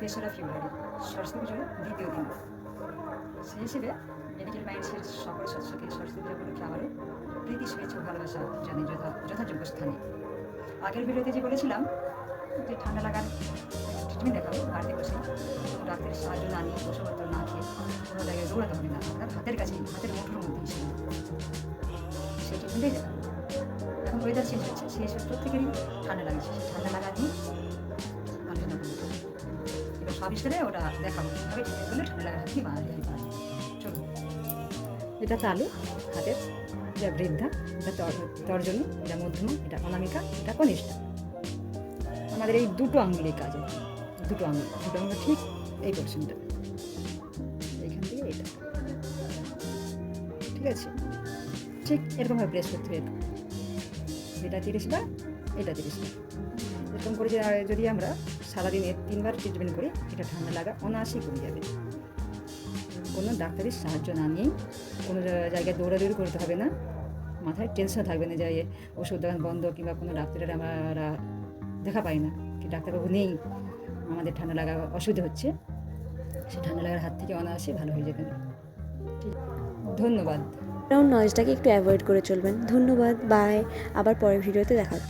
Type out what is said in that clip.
তেসরা ফেব্রুয়ারি সরস্বতী পুজোর দ্বিতীয় দিন। সেই হিসেবে মেডিকেল মাইন্ডসের সকল সদস্যকে সরস্বতী পুজো উপলক্ষে আবারও প্রীতি শুভেচ্ছা ও ভালোবাসা জানি যথাযোগ্য স্থানে। আগের ভিডিওতে যে বলেছিলাম যে ঠান্ডা লাগার ট্রিটমেন্ট দেখাবো বাড়িতে বসে কোনো ডাক্তারের সাহায্য না নিয়ে ওষুধপত্র না খেয়ে কোনো জায়গায় দৌড়াতে হবে না, আপনার হাতের কাছেই হাতের মুঠোর মধ্যেই ছিল সেই ট্রিটমেন্টেই দেখাবো। এখন ওয়েদার চেঞ্জ হচ্ছে, সেই সব প্রত্যেকেরই ঠান্ডা লাগছে, সেই ঠান্ডা লাগা নিয়ে আলোচনা করবো। এবার সব হিসেবে ওটা দেখাবো কীভাবে ট্রিটমেন্ট করলে ঠান্ডা লাগার হাত থেকে মারা যায়। চলুন, এটা তালু হাতের, এটা বৃদ্ধা, এটা তর্জনী, এটা মধ্যমা, এটা অনামিকা, এটা কনিষ্ঠা। আমাদের এই দুটো আঙুলের কাজ, দুটো আঙুল ঠিক এই পোর্শনটা, এইখান থেকে এটা, ঠিক আছে? ঠিক এরকমভাবে প্রেস করতে হবে, এটা 30 বার, এটা 30 বার, এরকম করে যদি আমরা সারাদিনে 3 বার ট্রিটমেন্ট করি, এটা ঠান্ডা লাগা অনায়াসেই কমে যাবে। কোনো ডাক্তারের সাহায্য না নিয়েই, কোনো জায়গায় দৌড়াদৌড়ি করতে হবে না, মাথায় টেনশন থাকবে না যে ওষুধ দোকান বন্ধ কিংবা কোনো ডাক্তারের আমরা দেখা পাই না, কি ডাক্তারবাবু নেই, আমাদের ঠান্ডা লাগা অসুবিধা হচ্ছে, সে ঠান্ডা লাগার হাত থেকে অনায়াসে ভালো হয়ে যাবে। ঠিক, ধন্যবাদ। ব্যাকগ্রাউন্ড নয়েজটাকে একটু অ্যাভয়েড করে চলবেন। ধন্যবাদ, বাই। আবার পরের ভিডিওতে দেখা হচ্ছে।